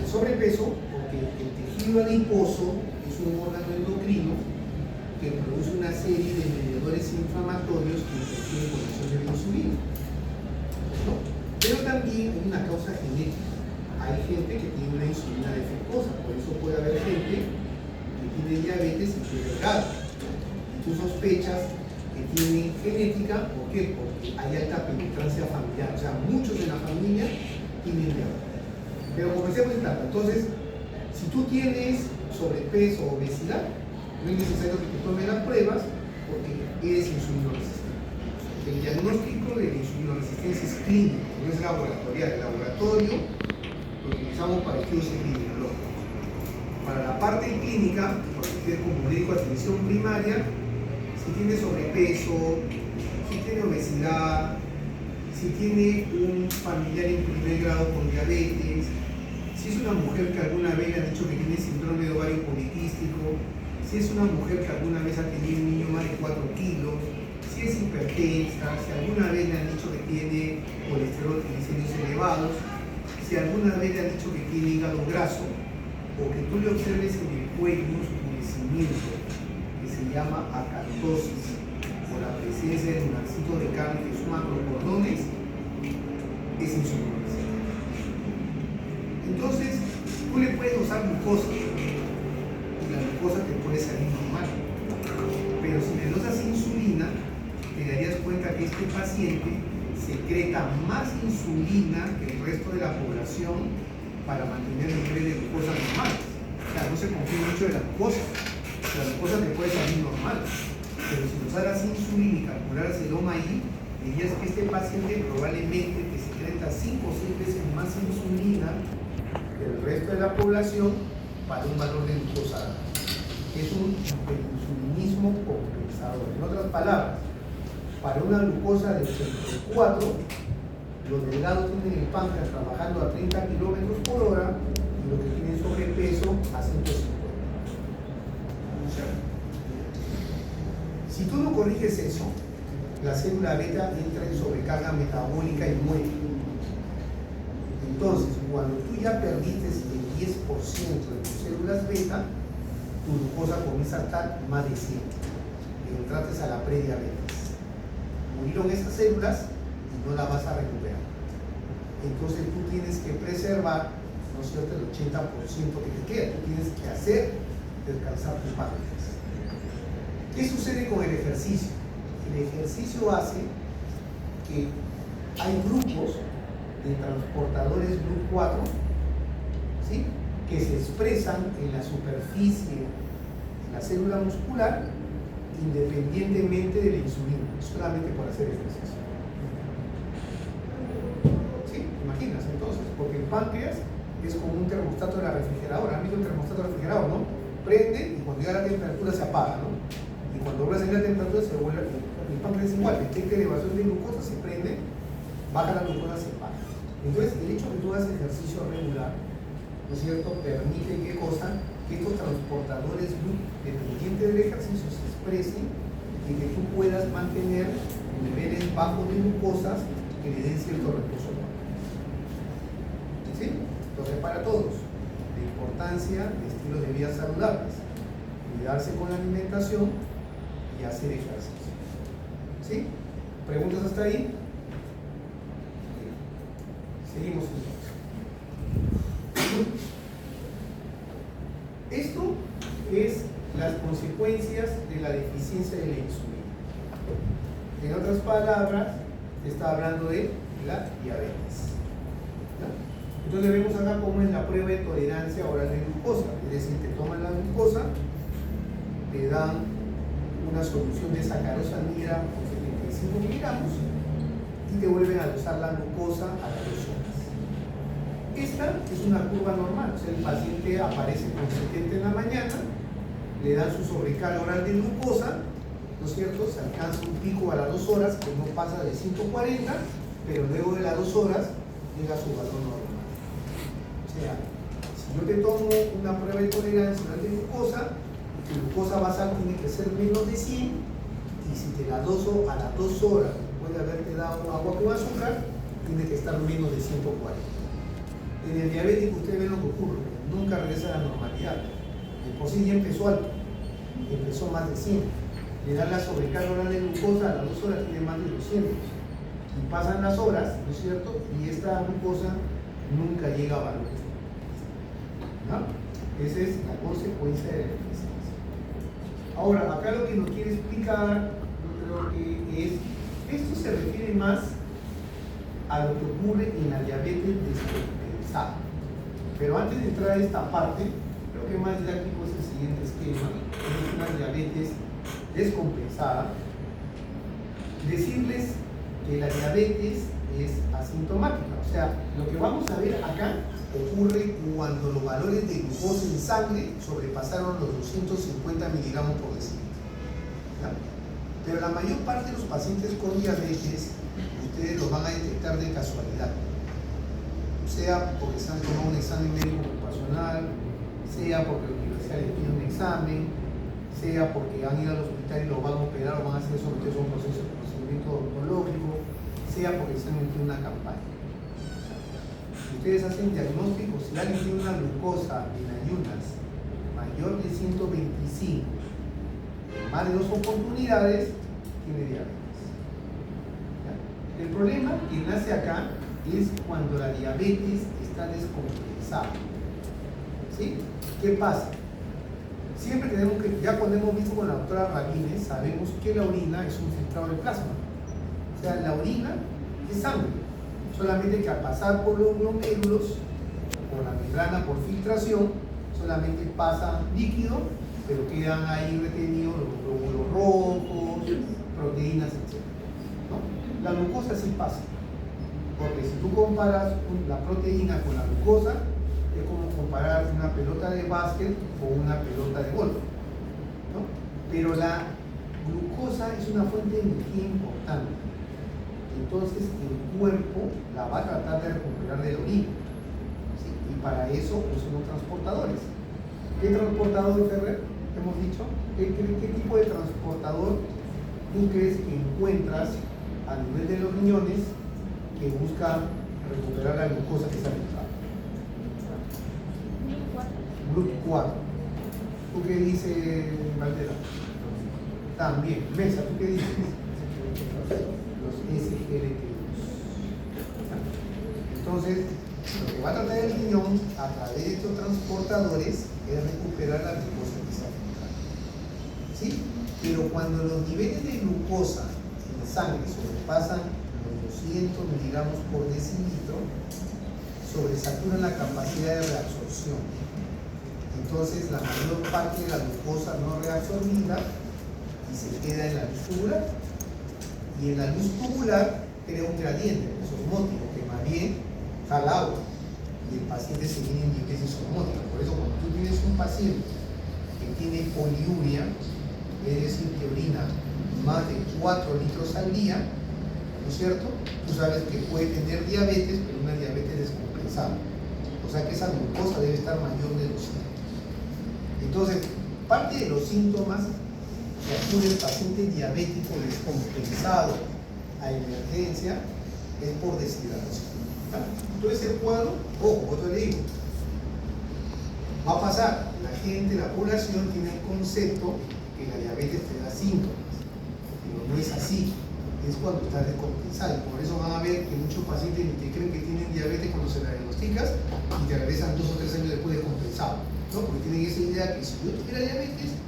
el sobrepeso, porque el tejido adiposo es un órgano endocrino que produce una serie de mediadores inflamatorios que interfieren con la acción de la insulina. ¿No? Pero también hay una causa genética. Hay gente que tiene una insulina defectuosa, por eso puede haber gente que tiene diabetes y que es delgada. Y tú sospechas que tienen genética, ¿por qué? Porque hay alta penetrancia familiar, o sea, muchos en la familia tienen diabetes. Pero como decíamos en tanto, entonces, si tú tienes sobrepeso o obesidad, no es necesario que te tomes las pruebas porque eres insulino resistente. El diagnóstico de la insulinoresistencia es clínico, no es laboratorial. El laboratorio lo utilizamos para estudios epidemiológicos. Para la parte clínica, porque usted como médico de atención primaria, si tiene sobrepeso, si tiene obesidad, si tiene un familiar en primer grado con diabetes, si es una mujer que alguna vez le han dicho que tiene síndrome de ovario poliquístico, si es una mujer que alguna vez ha tenido un niño más de 4 kilos, si es hipertensa, si alguna vez le han dicho que tiene colesterol, triglicéridos elevados, si alguna vez le han dicho que tiene hígado graso, o que tú le observes en el cuello un oscurecimiento que se llama acantosis, o la presencia de un marcito de carne que son macrocordones, es insuficiencia. Entonces, tú le puedes usar glucosa, y la glucosa te puede salir normal. Pero si le dosas insulina, te darías cuenta que este paciente secreta más insulina que el resto de la población para mantener el nivel de glucosa normal. O sea, no se confía mucho de la glucosa. La glucosa te puede salir normal. Pero si usaras insulina y calcularas el OMAI, dirías que este paciente probablemente que secreta 5 o 6 veces más insulina que el resto de la población para un valor de glucosa. Es un insulinismo compensador. En otras palabras, para una glucosa de 84, los delgados tienen el páncreas trabajando a 30 kilómetros por hora y los que tienen sobrepeso a 150. Si tú no corriges eso, la célula beta entra en sobrecarga metabólica y muere. Entonces, cuando tú ya perdiste el 10% de tus células beta, tu glucosa comienza a estar más de 100 y entraste a la prediabetes. Murieron esas células y no las vas a recuperar. Entonces tú tienes que preservar, ¿no es cierto?, el 80% que te queda. Tú tienes que hacer descansar tus páncreas. ¿Qué sucede con el ejercicio? El ejercicio hace que hay grupos de transportadores GLUT4, ¿sí?, que se expresan en la superficie de la célula muscular independientemente de la insulina, solamente por hacer ejercicio. ¿Sí? ¿Te imaginas entonces? Porque el páncreas es como un termostato de la refrigeradora. ¿Han visto el termostato refrigerador, no? Prende y cuando llega la temperatura se apaga, ¿no? Y cuando vuelve a salir la temperatura se vuelve. El páncreas es igual, detecta elevación de glucosa, se prende, baja la glucosa, se apaga. Entonces, el hecho de que tú hagas ejercicio regular, ¿no es cierto?, permite ¿qué cosa? Que estos transportadores GLUT, dependientes del ejercicio, se expresen y que tú puedas mantener niveles bajos de glucosas que le den cierto reposo. ¿Sí? Entonces, para todos, la importancia de estilos de vida saludables, cuidarse con la alimentación y hacer ejercicio. ¿Sí? ¿Preguntas hasta ahí? Seguimos. Esto es las consecuencias de la deficiencia de la insulina. En otras palabras, se está hablando de la diabetes. ¿Ya? Entonces vemos acá cómo es la prueba de tolerancia oral de glucosa. Es decir, te toman la glucosa, te dan una solución de sacarosa negra con 75 miligramos y te vuelven a dosar la glucosa a las 2 horas. Esta es una curva normal, o sea, el paciente aparece con 70 en la mañana, le dan su sobrecarga oral de glucosa, ¿no es cierto? Se alcanza un pico a las 2 horas que no pasa de 140, pero luego de las 2 horas llega a su valor normal. O sea, si yo te tomo una prueba de tolerancia oral de glucosa, tu glucosa basal tiene que ser menos de 100, y si te la doso a las 2 horas después de haberte dado agua con azúcar, tiene que estar menos de 140. En el diabético ustedes ven lo que ocurre, nunca regresa a la normalidad. De por sí ya empezó alto, empezó más de 100. Le dan la sobrecarga oral de glucosa, a las 2 horas tiene más de 200. Y pasan las horas, ¿no es cierto? Y esta glucosa nunca llega a valor. ¿No? Esa es la consecuencia de la deficiencia. Ahora, acá lo que nos quiere explicar, yo creo que es, esto se refiere más a lo que ocurre en la diabetes descompensada. Pero antes de entrar a esta parte, creo que más didáctico es el siguiente esquema, es una diabetes descompensada. Decirles que la diabetes es asintomática, o sea, lo que vamos a ver acá ocurre cuando los valores de glucosa en sangre sobrepasaron los 250 miligramos por decilitro. ¿Ya? Pero la mayor parte de los pacientes con diabetes ustedes los van a detectar de casualidad, sea porque se han tomado un examen médico ocupacional, sea porque la universidad les pide un examen, sea porque han ido al hospital y los van a operar o van a ser sometidos a un procedimiento odontológico, sea porque se han metido en una campaña. Ustedes hacen diagnósticos, si alguien tiene una glucosa en ayunas mayor de 125, en más de 2 oportunidades, tiene diabetes. ¿Ya? El problema que nace acá es cuando la diabetes está descompensada. ¿Sí? ¿Qué pasa? Siempre tenemos que, ya cuando hemos visto con la doctora Rabines, sabemos que la orina es un filtrado de plasma. O sea, la orina es sangre. Solamente que al pasar por los glomérulos, por la membrana, por filtración, solamente pasa líquido, pero quedan ahí retenidos los glóbulos rojos, proteínas, etc. ¿No? La glucosa sí pasa. Porque si tú comparas la proteína con la glucosa, es como comparar una pelota de básquet o una pelota de golf, ¿no? Pero la glucosa es una fuente de energía importante. Entonces el cuerpo la va a tratar de recuperar de la orina. ¿Sí? Y para eso usan los transportadores. ¿Qué transportador, Ferrer? Hemos dicho. ¿Qué tipo de transportador tú crees que encuentras a nivel de los riñones que busca recuperar la glucosa que se ha filtrado? GLUT4. ¿Tú qué dices, Valdera? También. Mesa, ¿tú qué dices? Los SGLT2. Entonces, lo que va a tratar el riñón a través de estos transportadores es recuperar la glucosa que se ha filtrado. ¿Sí? Pero cuando los niveles de glucosa en la sangre sobrepasan los 200 miligramos por decilitro, sobresaturan la capacidad de reabsorción. Entonces, la mayor parte de la glucosa no reabsorbida y se queda en la luz tubular. Y en la luz tubular crea un gradiente osmótico que más bien jala agua y el paciente se viene en diuresis osmótica. Por eso, cuando tú tienes un paciente que tiene poliuria, es decir, que orina más de 4 litros al día, ¿no es cierto? Tú sabes que puede tener diabetes, pero una diabetes descompensada. O sea que esa glucosa debe estar mayor de 200. Entonces, parte de los síntomas que acude el paciente diabético descompensado a emergencia es por deshidratación. ¿Ya? Entonces el cuadro, ojo, otro le digo, va a pasar. La gente, la población tiene el concepto que la diabetes te da síntomas, pero no es así. Es cuando está descompensado. Y por eso van a ver que muchos pacientes ni te creen que tienen diabetes cuando se la diagnosticas y te regresan 2 o 3 años después descompensado, ¿no? Porque tienen esa idea que si yo tuviera diabetes,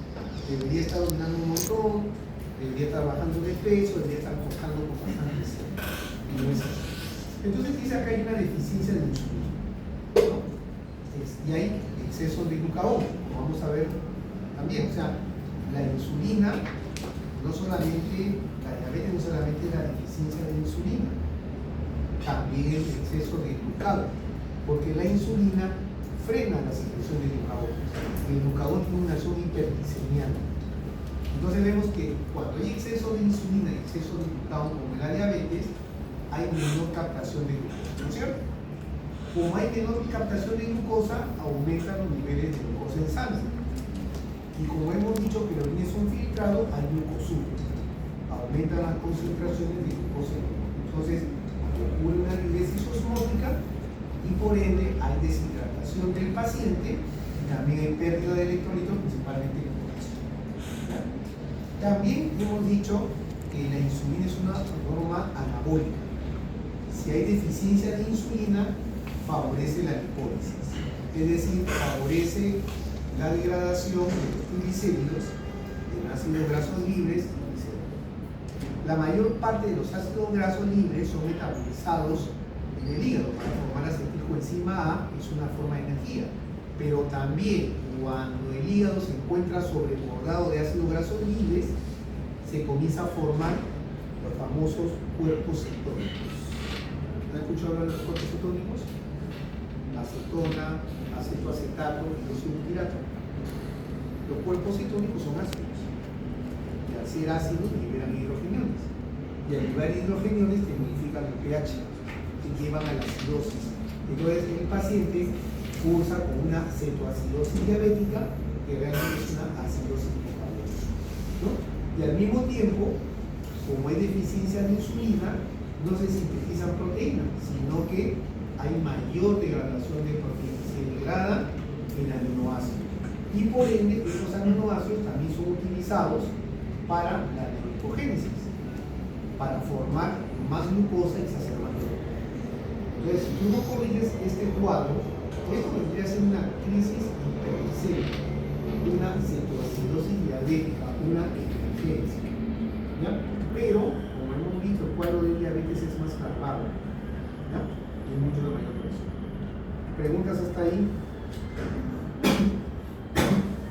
debería estar dominando un montón, debería estar bajando de peso, debería estar cortando con bastante peso. Y no es así. Entonces dice acá hay una deficiencia de insulina, ¿no? Y hay exceso de glucagón, como vamos a ver también. O sea, la insulina no solamente, la diabetes no solamente es la deficiencia de insulina, también el exceso de glucagón, porque la insulina frena la secreción de glucagón. El glucagón tiene una acción hiperglicemiante. Entonces vemos que cuando hay exceso de insulina y exceso de glucagón, como en la diabetes, hay menor captación de glucosa, ¿no es cierto? Como hay menor captación de glucosa, aumentan los niveles de glucosa en sangre. Y como hemos dicho que los riñones son filtrados, hay glucosúria. Aumentan las concentraciones de glucosa en el cuerpo. Entonces, ocurre una diuresis osmótica y por ende hay deshidratación del paciente y también hay pérdida de electrolitos, principalmente en el corazón. También hemos dicho que la insulina es una hormona anabólica. Si hay deficiencia de insulina, favorece la lipólisis, es decir, favorece la degradación de los triglicéridos en ácidos grasos libres y glicéridos. La mayor parte de los ácidos grasos libres son metabolizados en el hígado para formar acetilcoenzima A, que es una forma de energía, pero también cuando el hígado se encuentra sobrecargado de ácidos grasos libres, se comienza a formar los famosos cuerpos cetónicos. ¿Han escuchado hablar de los cuerpos cetónicos? Acetona, acetoacetato y butirato. Los cuerpos cetónicos son ácidos. Y al ser ácidos liberan hidrogeniones. Y al liberar hidrogeniones te modifican el pH, te llevan a la acidosis. Entonces el paciente cursa con una cetoacidosis diabética que realmente es una acidosis metabólica, ¿no? Y al mismo tiempo, como hay deficiencia de insulina, no se sintetizan proteínas, sino que hay mayor degradación de proteínas, se degrada en aminoácidos. Y por ende, esos aminoácidos también son utilizados para la glucogénesis, para formar más glucosa exacerbando. Entonces, si tú no corriges este cuadro, esto vendría a ser una crisis hiperglicémica, una cetoacidosis diabética, una emergencia. ¿Ya? Pero, como hemos visto, el cuadro de diabetes es más calmado. ¿Ya? Y mucho de mayor peso. ¿Preguntas hasta ahí?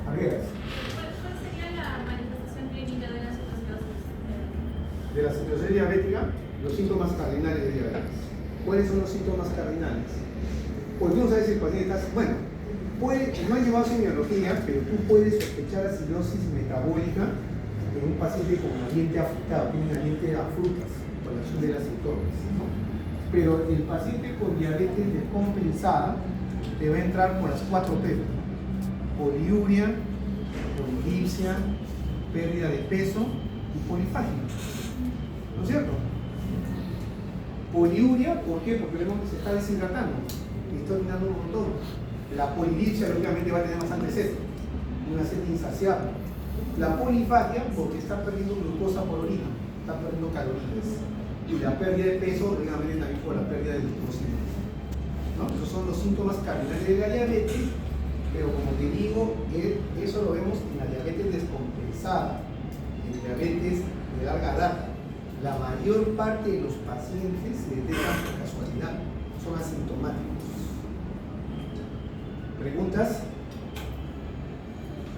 Arguedas.
¿Cuál sería la manifestación clínica de la cetoacidosis?
De la cetoacidosis diabética, los síntomas cardinales de diabetes. ¿Cuáles son los síntomas cardinales? Pues no sabes si el paciente está... Bueno, no han llevado semiología, pero tú puedes sospechar acidosis metabólica en un paciente con ambiente afrutado, tiene un ambiente a frutas, por la acción de las cetonas, ¿no? Pero el paciente con diabetes descompensada te va a entrar por las 4 P: poliuria, polidipsia, pérdida de peso y polifagia. ¿No es cierto? Poliuria, ¿por qué? Porque vemos que se está deshidratando y está orinando un montón. La polidipsia lógicamente va a tener bastante sed, una sed insaciable. La polifagia, porque está perdiendo glucosa por orina, está perdiendo calorías. Y la pérdida de peso, lógicamente también por la pérdida de glucosa, ¿no? Esos son los síntomas cardinales de la diabetes, pero como te digo, eso lo vemos en la diabetes descompensada, en diabetes de larga data. La mayor parte de los pacientes se detectan por casualidad, son asintomáticos. ¿Preguntas?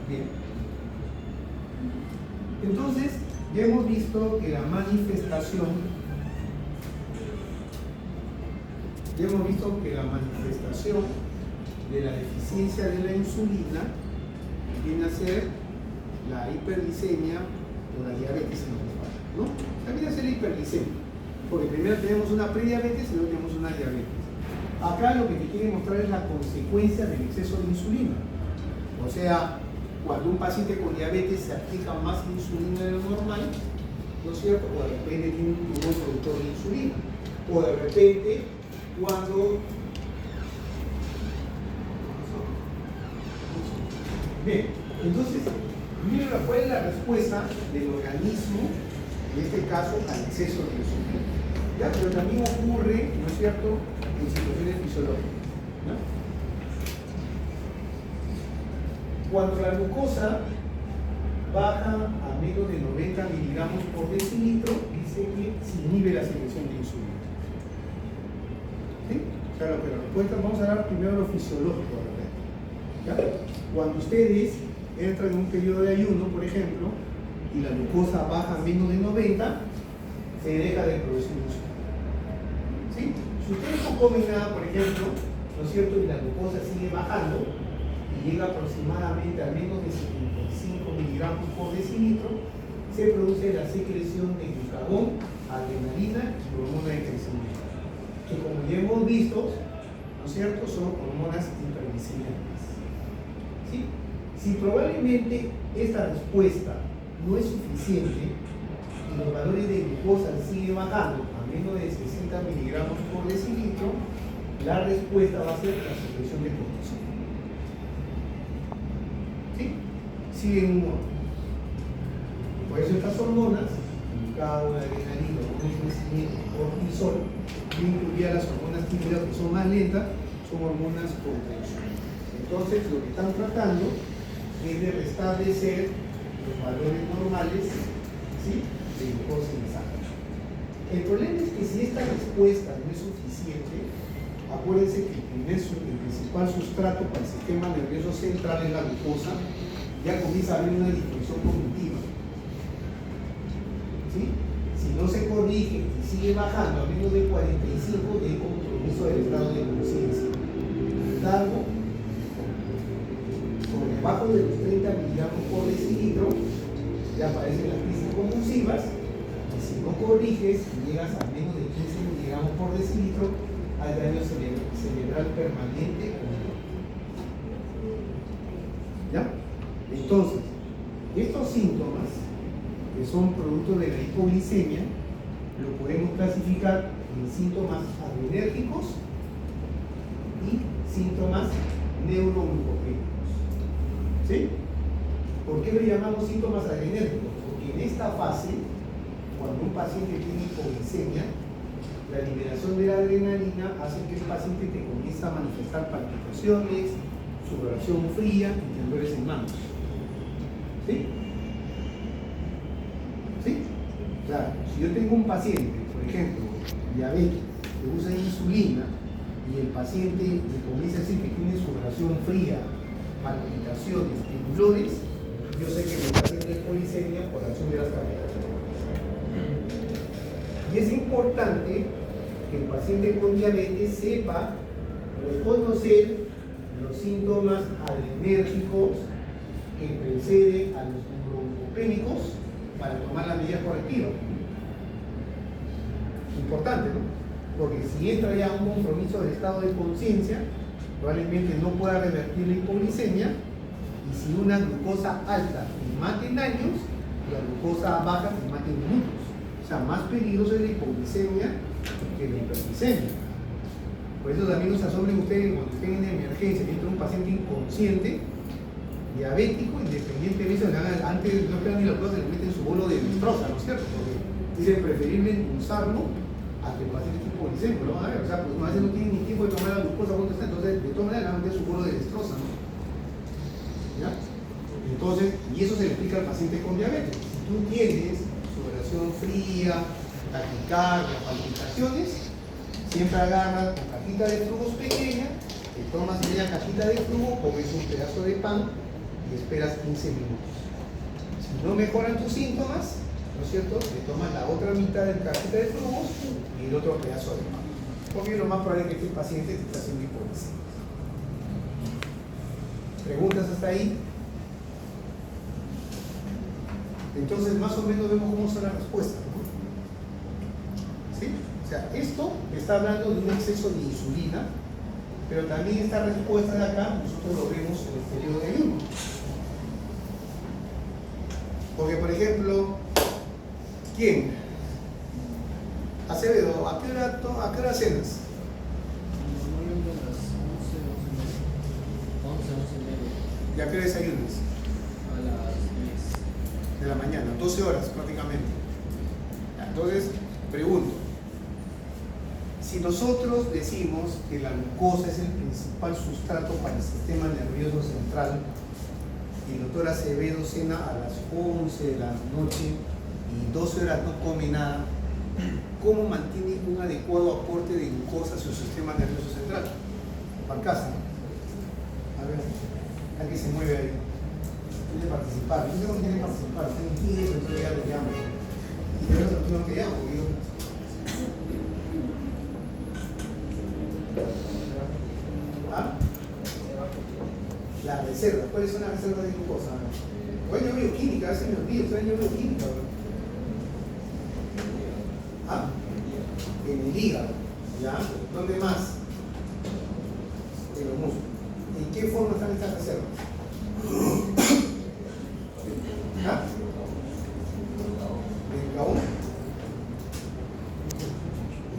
Bien. Entonces, ya hemos visto que la manifestación de la deficiencia de la insulina viene a ser la hiperglicemia o la diabetes en los padres, ¿no? También es la hiperglicemia, porque primero tenemos una prediabetes y luego tenemos una diabetes. Acá lo que te quiere mostrar es la consecuencia del exceso de insulina. O sea, cuando un paciente con diabetes se aplica más insulina de lo normal, ¿no es cierto? O de repente tiene un tumor productor de insulina, o de repente cuando... Bien, entonces, miren cuál es la respuesta del organismo, en este caso, al exceso de insulina. ¿Ya? Pero también ocurre, ¿no es cierto?, en situaciones fisiológicas. ¿No? Cuando la glucosa baja a menos de 90 miligramos por decilitro, dice que se inhibe la secreción de insulina. ¿Sí? O sea, la respuesta, vamos a hablar primero de lo fisiológico, ¿verdad? ¿Ya? Cuando ustedes entran en un periodo de ayuno, por ejemplo, y la glucosa baja a menos de 90, se deja de producir insulina. ¿Sí? Si ustedes no comen nada, por ejemplo, ¿no es cierto?, y la glucosa sigue bajando y llega aproximadamente a menos de 75 miligramos por decilitro, se produce la secreción de glucagón, adrenalina y hormona de crecimiento, que como ya hemos visto, ¿no es cierto?, son hormonas hiperglicemiantes. ¿Sí? Si probablemente esta respuesta no es suficiente y los valores de glucosa siguen bajando a menos de 60 miligramos por decilitro, la respuesta va a ser la secreción de cortisol. ¿Sí? Siguen un orden. Por eso estas hormonas, glucagón, adrenalina, hormona de crecimiento, cortisol, incluidas las hormonas típicas que son más lentas, son hormonas contrainsulinas. Entonces, lo que están tratando es de restablecer los valores normales, ¿sí?, de glucosa en sangre. El problema es que si esta respuesta no es suficiente, acuérdense que el principal sustrato para el sistema nervioso central es la glucosa, ya comienza a haber una disfunción cognitiva. ¿Sí? Si no se corrige y sigue bajando a menos de 45, de compromiso del estado de conciencia. Algo por debajo de los 30 miligramos por decilitro, ya aparecen las crisis convulsivas, y si no corriges y llegas a menos de 15 miligramos por decilitro, hay daño cerebral permanente. ¿Ya? Entonces, estos síntomas, que son producto de la hipoglicemia, lo podemos clasificar en síntomas adrenérgicos y síntomas neuroglucopénicos. ¿Sí? ¿Por qué lo llamamos síntomas adrenérgicos? Porque en esta fase, cuando un paciente tiene hipoglicemia, la liberación de la adrenalina hace que el paciente te comience a manifestar palpitaciones, sudoración fría y temblores en manos. ¿Sí? ¿Sí? O sea, si yo tengo un paciente, por ejemplo, diabético, que usa insulina y el paciente le comienza a decir que tiene sudoración fría, palpitaciones, temblores, yo sé que me está haciendo hipoglicemia por acción de las palpitaciones. Y es importante que el paciente con diabetes sepa reconocer los síntomas adrenérgicos que preceden a los neuroglucopénicos para tomar las medidas correctivas. Importante, ¿no? Porque si entra ya un compromiso del estado de conciencia, probablemente no pueda revertir la hipoglicemia, y si una glucosa alta te mate en años, la glucosa baja te mate en minutos. O sea, más peligroso es la hipoglicemia que la hiperglicemia. Por eso también no se asombren ustedes cuando estén en emergencia y entra un paciente inconsciente, diabético, independientemente de que antes no esperan ni la glucosa, le meten su bolo de destroza, ¿no es cierto? Porque dicen preferible impulsarlo a que el paciente esté hipoglicémico, ¿no? A ver, o sea, pues a veces no tienen ni tiempo de tomar la glucosa cuando está, entonces de todas maneras le van a meter su bolo de destroza, ¿no? ¿Ya? Entonces, y eso se le explica al paciente con diabetes. Si tú tienes sudoración fría, taquicardia, palpitaciones, siempre agarras tu cajita de flujos pequeña, te tomas media cajita de flujo, comes un pedazo de pan y esperas 15 minutos. Si no mejoran tus síntomas, ¿no es cierto?, te tomas la otra mitad de la cajita de flujos y el otro pedazo de pan. Porque lo más probable es que este paciente te está haciendo hipoglicemia. ¿Preguntas hasta ahí? Entonces, más o menos vemos cómo son las respuestas, ¿no? ¿Sí? O sea, esto está hablando de un exceso de insulina, pero también esta respuesta de acá, nosotros lo vemos en el periodo de ayuno. Porque, por ejemplo, ¿Quién? Acevedo, ¿a qué hora cenas?
Normalmente a las 11, 11 y media.
¿Y a qué hora desayunas?
A las 10.
De la mañana, 12 horas prácticamente. Entonces, pregunto, si nosotros decimos que la glucosa es el principal sustrato para el sistema nervioso central, y el doctor Acevedo cena a las 11 de la noche y 12 horas no come nada, ¿cómo mantiene un adecuado aporte de glucosa a su sistema nervioso central? Barcaza, a ver, aquí se mueve ahí. Quiere participar, yo no quiere participar, está en pie, entonces ya le llamo. Y yo no que llamo, porque yo... ¿Ah? Las reservas, ¿cuáles son las reservas de glucosa? Bueno, yo bioquímica, a veces me olvido, estoy en bioquímica. ¿Ah? En el hígado, ¿ya? ¿Dónde más? En los músculos. ¿En qué forma están estas reservas? ¿Ah? ¿En la 1?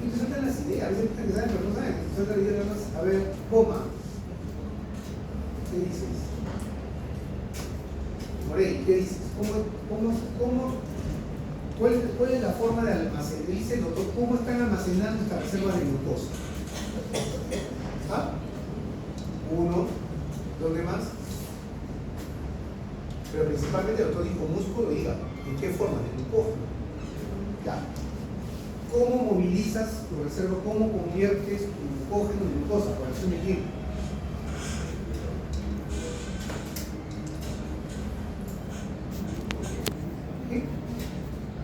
Y te saltan las ideas, a veces te saben, pero no saben, te saltan las ideas nada más. A ver, coma. ¿Qué dices? Morey, ¿qué dices? ¿Cuál es la forma de almacenar? Dice el doctor, ¿cómo están almacenando estas reservas de glucosa? ¿Ah? 1, ¿dónde más? Pero principalmente el doctor dijo músculo y hígado. ¿En qué forma? De glucógeno. Ya. ¿Cómo movilizas tu reserva? ¿Cómo conviertes tu glucógeno en glucosa? Por acción de quién.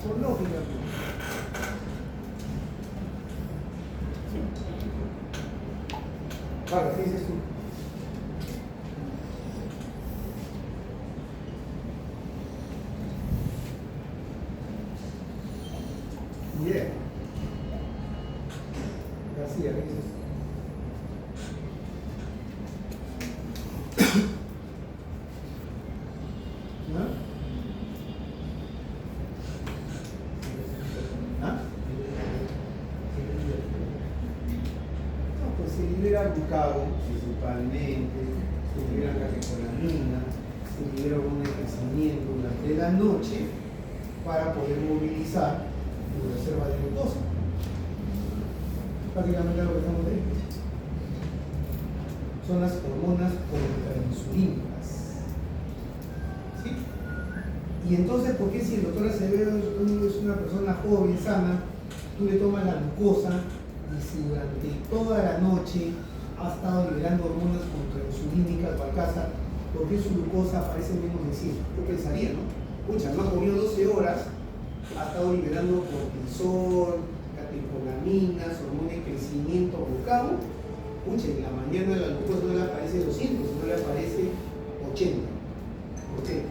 Por lógica. Claro, ¿qué dices tú? Bien. García, ¿qué dices tú? ¿No? ¿Ah? No, pues se libera glucagón principalmente, se libera catecolamina, se libera un enriquecimiento durante la noche para poder movilizar tu reserva de glucosa. Prácticamente lo que estamos viendo. Son las hormonas contrainsulínicas. ¿Sí? Y entonces, ¿por qué si el doctor Acevedo es una persona joven, sana, tú le tomas la glucosa y si durante toda la noche ha estado liberando hormonas contrainsulínicas o alcázar, ¿por qué su glucosa aparece menos de 100? Yo pensaría, ¿no? Pucha, no ha comido 12 horas, ha estado liberando cortisol, catecolaminas, hormonas de crecimiento, glucagón. Pucha, en la mañana la glucosa no le aparece 200, no le aparece 80. ¿Por qué?